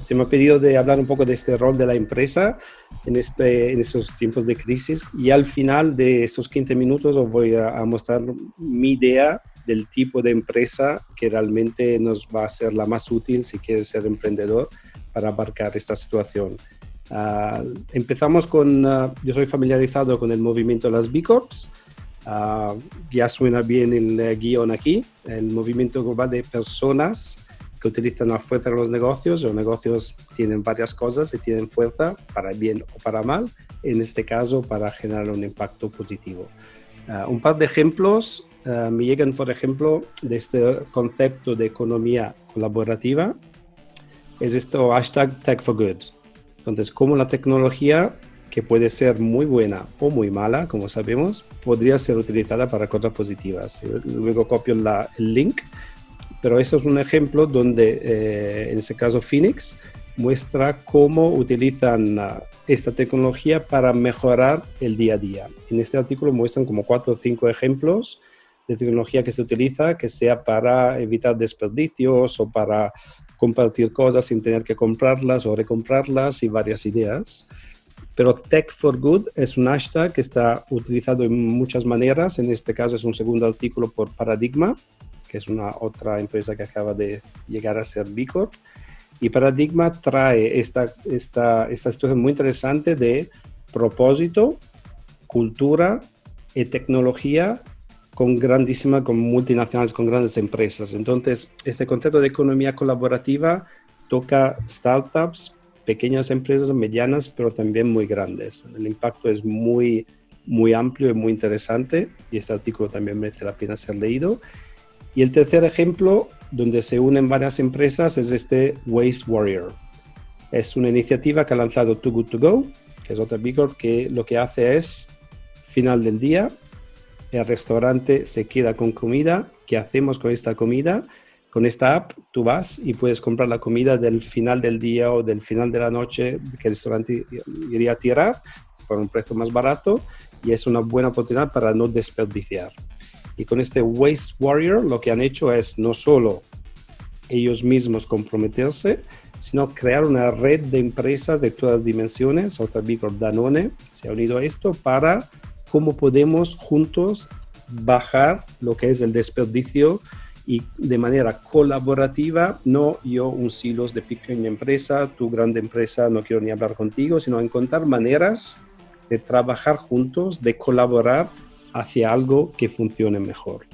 se me ha pedido de hablar un poco de este rol de la empresa en estos tiempos de crisis, y al final de estos 15 minutos os voy a mostrar mi idea del tipo de empresa que realmente nos va a ser la más útil si quieres ser emprendedor para abarcar esta situación. Empezamos con, yo soy familiarizado con el movimiento de las B Corps. Ya suena bien el guión aquí. El movimiento global de personas que utilizan la fuerza de los negocios. Los negocios tienen varias cosas y tienen fuerza para bien o para mal, en este caso para generar un impacto positivo. Un par de ejemplos me llegan, por ejemplo, de este concepto de economía colaborativa. Es esto, #Tech4Good. Entonces, cómo la tecnología, que puede ser muy buena o muy mala, como sabemos, podría ser utilizada para cosas positivas. Luego copio el link, pero eso es un ejemplo donde, en este caso, Phoenix muestra cómo utilizan esta tecnología para mejorar el día a día. En este artículo muestran como 4 o 5 ejemplos de tecnología que se utiliza, que sea para evitar desperdicios o para compartir cosas sin tener que comprarlas o recomprarlas, y varias ideas. Pero Tech4Good es un hashtag que está utilizado en muchas maneras. En este caso es un segundo artículo por Paradigma, que es una otra empresa que acaba de llegar a ser B Corp. Y Paradigma trae esta situación muy interesante de propósito, cultura y tecnología con multinacionales, con grandes empresas. Entonces, este concepto de economía colaborativa toca startups, pequeñas empresas, medianas, pero también muy grandes. El impacto es muy, muy amplio y muy interesante, y este artículo también merece la pena ser leído. Y el tercer ejemplo, donde se unen varias empresas, es este Waste Warrior. Es una iniciativa que ha lanzado Too Good To Go, que es otra B Corp, que lo que hace es, final del día, el restaurante se queda con comida. ¿Qué hacemos con esta comida? Con esta app tú vas y puedes comprar la comida del final del día o del final de la noche que el restaurante iría a tirar por un precio más barato, y es una buena oportunidad para no desperdiciar. Y con este Waste Warrior lo que han hecho es no solo ellos mismos comprometerse, sino crear una red de empresas de todas dimensiones. Otra B Corp, Danone, se ha unido a esto para cómo podemos juntos bajar lo que es el desperdicio, y de manera colaborativa, no yo un silos de pequeña empresa, tu grande empresa, no quiero ni hablar contigo, sino encontrar maneras de trabajar juntos, de colaborar hacia algo que funcione mejor.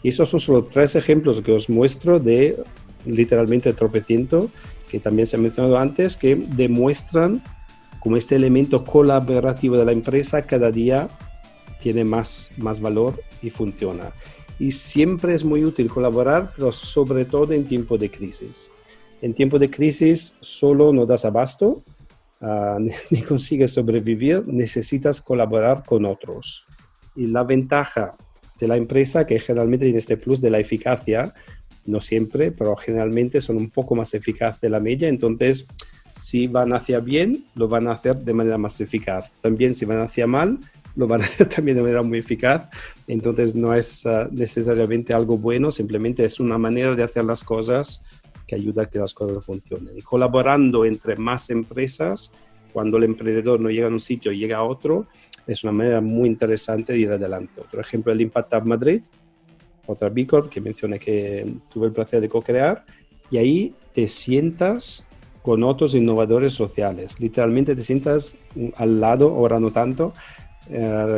Y esos son solo 3 ejemplos que os muestro de literalmente tropecientos, que también se ha mencionado antes, que demuestran cómo este elemento colaborativo de la empresa cada día tiene más valor y funciona. Y siempre es muy útil colaborar, pero sobre todo en tiempo de crisis. En tiempo de crisis solo no das abasto, ni consigues sobrevivir, necesitas colaborar con otros. Y la ventaja de la empresa, que generalmente tiene este plus de la eficacia, no siempre, pero generalmente son un poco más eficaz de la media. Entonces, si van hacia bien, lo van a hacer de manera más eficaz. También si van hacia mal, lo van a hacer también de manera muy eficaz. Entonces no es necesariamente algo bueno, simplemente es una manera de hacer las cosas que ayuda a que las cosas funcionen. Y colaborando entre más empresas, cuando el emprendedor no llega a un sitio y llega a otro, es una manera muy interesante de ir adelante. Otro ejemplo, el Impact Hub Madrid, otra B Corp que mencioné que tuve el placer de co-crear, y ahí te sientas con otros innovadores sociales. Literalmente te sientas al lado, ahora no tanto,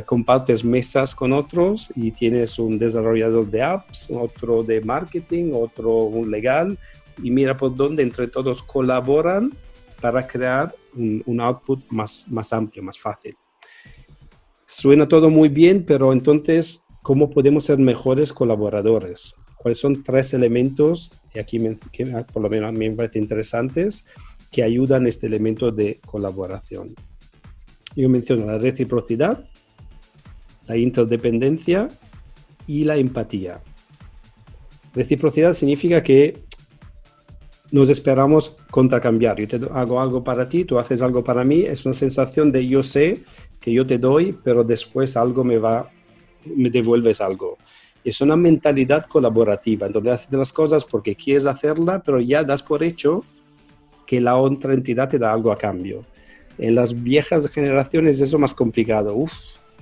compartes mesas con otros y tienes un desarrollador de apps, otro de marketing, otro un legal, y mira por dónde entre todos colaboran para crear un output más amplio, más fácil. Suena todo muy bien, pero entonces, ¿cómo podemos ser mejores colaboradores? ¿Cuáles son 3 elementos, y aquí que por lo menos a mí me parecen interesantes, que ayudan a este elemento de colaboración? Yo menciono la reciprocidad, la interdependencia y la empatía. Reciprocidad significa que nos esperamos contracambiar. Yo te hago algo para ti, tú haces algo para mí. Es una sensación de yo sé que yo te doy, pero después algo me devuelves algo. Es una mentalidad colaborativa. Entonces haces las cosas porque quieres hacerla, pero ya das por hecho que la otra entidad te da algo a cambio. En las viejas generaciones eso es más complicado.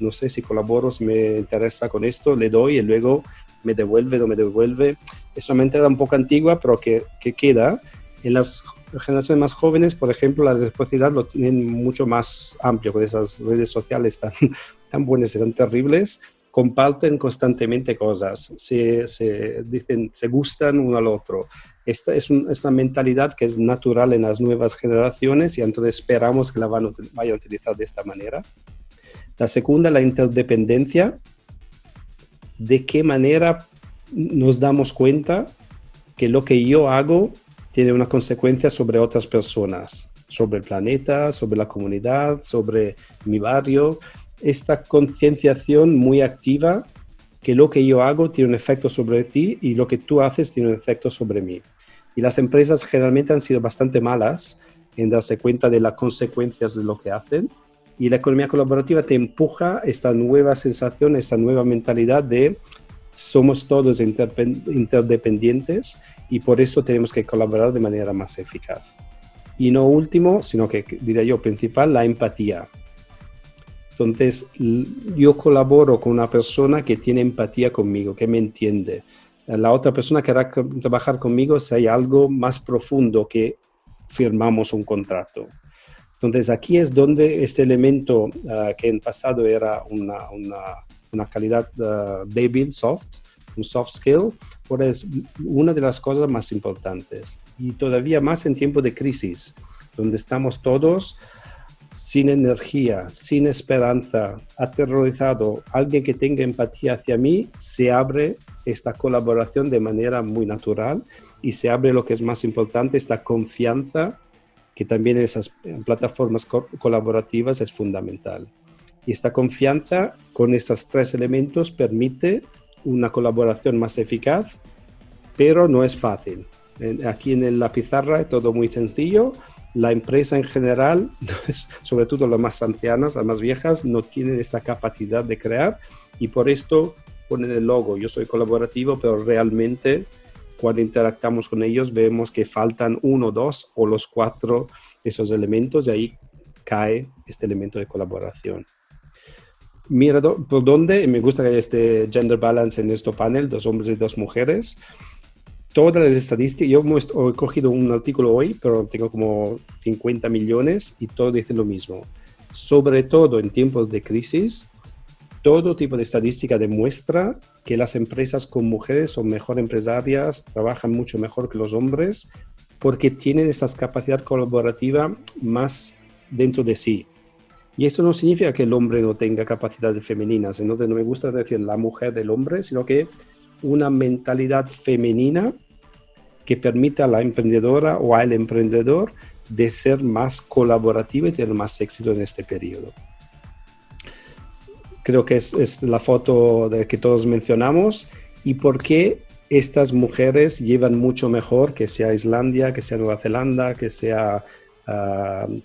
No sé si colaboro, si me interesa con esto, le doy y luego me devuelve, no me devuelve. Es una mentalidad un poco antigua, pero que queda. En las generaciones más jóvenes, por ejemplo, la reciprocidad lo tienen mucho más amplio, con esas redes sociales tan buenas y tan terribles. Comparten constantemente cosas, se dicen, se gustan uno al otro. Esta es una mentalidad que es natural en las nuevas generaciones y entonces esperamos que la vayan a utilizar de esta manera. La segunda, la interdependencia. ¿De qué manera nos damos cuenta que lo que yo hago tiene una consecuencia sobre otras personas, sobre el planeta, sobre la comunidad, sobre mi barrio? Esta concienciación muy activa que lo que yo hago tiene un efecto sobre ti y lo que tú haces tiene un efecto sobre mí. Y las empresas generalmente han sido bastante malas en darse cuenta de las consecuencias de lo que hacen. Y la economía colaborativa te empuja esta nueva sensación, esta nueva mentalidad de somos todos interdependientes y por eso tenemos que colaborar de manera más eficaz. Y no último, sino que diría yo principal, la empatía. Entonces, yo colaboro con una persona que tiene empatía conmigo, que me entiende. La otra persona querrá trabajar conmigo si hay algo más profundo que firmamos un contrato. Entonces, aquí es donde este elemento que en pasado era una calidad débil, un soft skill, ahora es una de las cosas más importantes. Y todavía más en tiempos de crisis, donde estamos todos sin energía, sin esperanza, aterrorizado. Alguien que tenga empatía hacia mí, se abre esta colaboración de manera muy natural y se abre lo que es más importante, esta confianza que también en esas plataformas colaborativas es fundamental. Y esta confianza con estos tres elementos permite una colaboración más eficaz, pero no es fácil. Aquí en la pizarra es todo muy sencillo. La empresa en general, sobre todo las más ancianas, las más viejas, no tienen esta capacidad de crear y por esto ponen el logo. Yo soy colaborativo, pero realmente cuando interactuamos con ellos vemos que faltan 1, 2 o los 4 de esos elementos y ahí cae este elemento de colaboración. Mira por dónde, me gusta que haya este gender balance en este panel, 2 hombres y 2 mujeres. Todas las estadísticas, yo he cogido un artículo hoy, pero tengo como 50 millones y todos dicen lo mismo. Sobre todo en tiempos de crisis, todo tipo de estadística demuestra que las empresas con mujeres son mejor empresarias, trabajan mucho mejor que los hombres, porque tienen esa capacidad colaborativa más dentro de sí. Y esto no significa que el hombre no tenga capacidades femeninas, entonces no me gusta decir la mujer del hombre, sino que una mentalidad femenina que permita a la emprendedora o al emprendedor de ser más colaborativa y tener más éxito en este periodo. Creo que es la foto de que todos mencionamos y por qué estas mujeres llevan mucho mejor, que sea Islandia, que sea Nueva Zelanda, que sea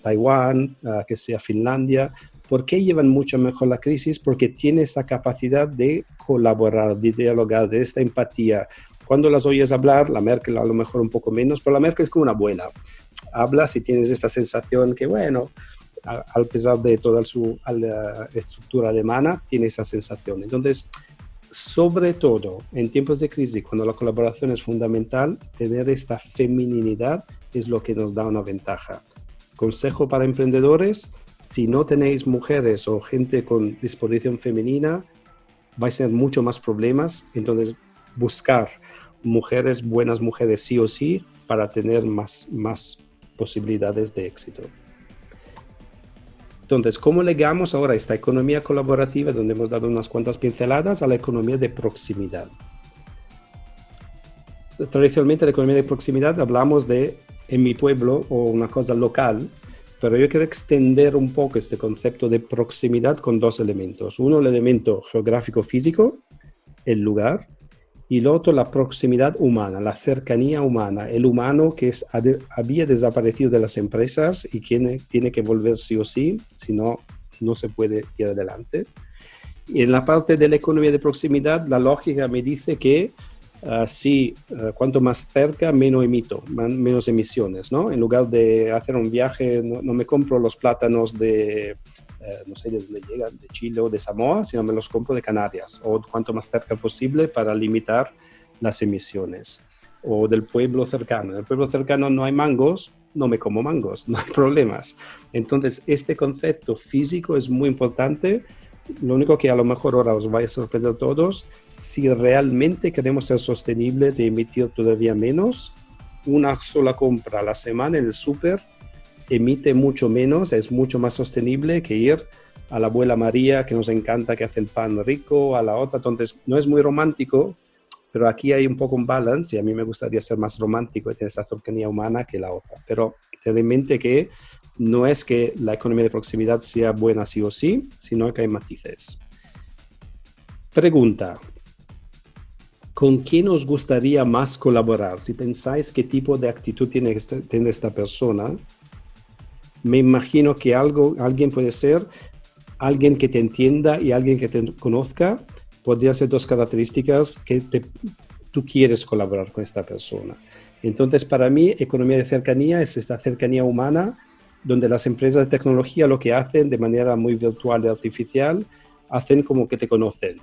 Taiwán, que sea Finlandia. ¿Por qué llevan mucho mejor la crisis? Porque tienen esta capacidad de colaborar, de dialogar, de esta empatía. Cuando las oyes hablar, la Merkel a lo mejor un poco menos, pero la Merkel es como una abuela. Hablas y tienes esta sensación que, bueno, a pesar de toda su estructura alemana, tiene esa sensación. Entonces, sobre todo en tiempos de crisis, cuando la colaboración es fundamental, tener esta feminidad es lo que nos da una ventaja. Consejo para emprendedores: si no tenéis mujeres o gente con disposición femenina, vais a tener mucho más problemas. Entonces, buscar mujeres, buenas mujeres sí o sí, para tener más posibilidades de éxito. Entonces, ¿cómo legamos ahora esta economía colaborativa, donde hemos dado unas cuantas pinceladas, a la economía de proximidad? Tradicionalmente, la economía de proximidad hablamos de en mi pueblo o una cosa local, pero yo quiero extender un poco este concepto de proximidad con 2 elementos. Uno, el elemento geográfico físico, el lugar, y el otro, la proximidad humana, la cercanía humana, el humano que había desaparecido de las empresas y que tiene que volver sí o sí, si no, no se puede ir adelante. Y en la parte de la economía de proximidad, la lógica me dice que sí, cuanto más cerca, menos emito, menos emisiones, ¿no? En lugar de hacer un viaje, no me compro los plátanos de, no sé de dónde llegan, de Chile o de Samoa, sino me los compro de Canarias, o cuanto más cerca posible para limitar las emisiones. O del pueblo cercano. En el pueblo cercano no hay mangos, no me como mangos, no hay problemas. Entonces, este concepto físico es muy importante. Lo único que a lo mejor ahora os va a sorprender a todos, si realmente queremos ser sostenibles y emitir todavía menos, una sola compra a la semana en el súper emite mucho menos, es mucho más sostenible que ir a la abuela María, que nos encanta, que hace el pan rico, a la otra. Entonces, no es muy romántico, pero aquí hay un poco un balance y a mí me gustaría ser más romántico y tener esa cercanía humana que la otra. Pero ten en mente que no es que la economía de proximidad sea buena sí o sí, sino que hay matices. Pregunta, ¿con quién os gustaría más colaborar? Si pensáis qué tipo de actitud tiene esta persona, me imagino que alguien puede ser alguien que te entienda y alguien que te conozca. Podrían ser dos características que tú quieres colaborar con esta persona. Entonces, para mí, economía de cercanía es esta cercanía humana, donde las empresas de tecnología lo que hacen de manera muy virtual y artificial, hacen como que te conocen.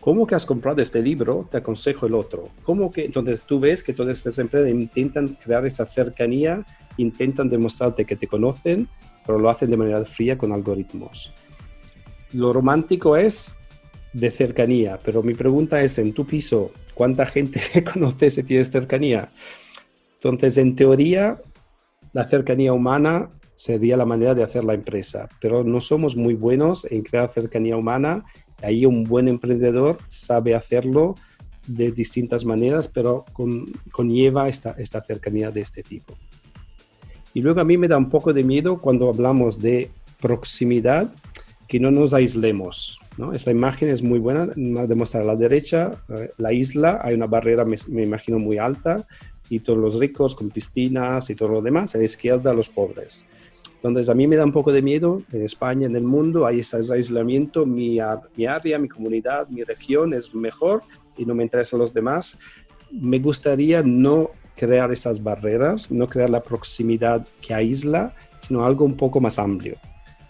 ¿Cómo que has comprado este libro? Te aconsejo el otro. ¿Cómo que? Entonces tú ves que todas estas empresas intentan crear esa cercanía, intentan demostrarte que te conocen, pero lo hacen de manera fría con algoritmos. Lo romántico es de cercanía, pero mi pregunta es, en tu piso, ¿cuánta gente conoces y tienes cercanía? Entonces, en teoría, la cercanía humana sería la manera de hacer la empresa, pero no somos muy buenos en crear cercanía humana. Ahí un buen emprendedor sabe hacerlo de distintas maneras, pero conlleva esta cercanía de este tipo. Y luego a mí me da un poco de miedo cuando hablamos de proximidad, que no nos aislemos, ¿no? Esta imagen es muy buena, demuestra a la derecha la isla, hay una barrera, me imagino, muy alta, y todos los ricos con piscinas y todo lo demás, a la izquierda los pobres. Entonces a mí me da un poco de miedo, en España, en el mundo, hay ese aislamiento, mi área, mi comunidad, mi región es mejor y no me interesan los demás. Me gustaría no crear esas barreras, no crear la proximidad que aísla, sino algo un poco más amplio.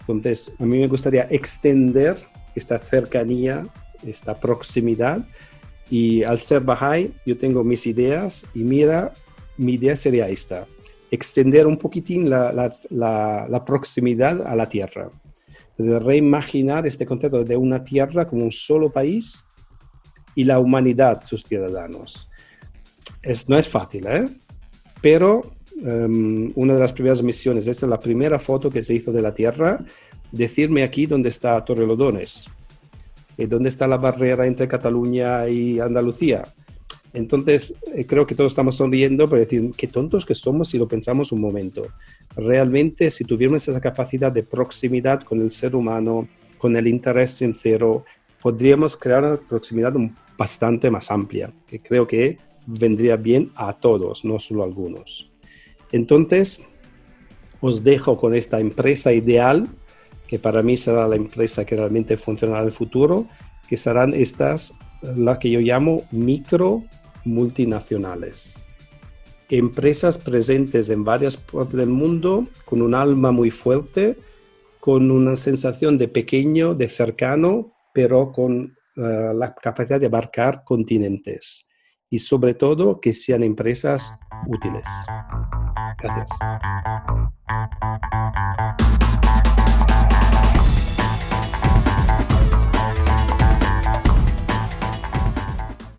Entonces, a mí me gustaría extender esta cercanía, esta proximidad, y al ser Bahá'í, yo tengo mis ideas, y mira, mi idea sería esta, extender un poquitín la proximidad a la tierra, de reimaginar este concepto de una tierra como un solo país y la humanidad, sus ciudadanos. No es fácil, ¿eh? Pero una de las primeras misiones, esta es la primera foto que se hizo de la Tierra, decirme aquí dónde está Torrelodones, dónde está la barrera entre Cataluña y Andalucía. Entonces, creo que todos estamos sonriendo para decir, qué tontos que somos si lo pensamos un momento. Realmente, si tuviéramos esa capacidad de proximidad con el ser humano, con el interés sincero, podríamos crear una proximidad bastante más amplia, que creo que vendría bien a todos, no solo a algunos. Entonces, os dejo con esta empresa ideal, que para mí será la empresa que realmente funcionará en el futuro, que serán estas, las que yo llamo micro multinacionales. Empresas presentes en varias partes del mundo, con un alma muy fuerte, con una sensación de pequeño, de cercano, pero con la capacidad de abarcar continentes. Y sobre todo que sean empresas útiles. Gracias.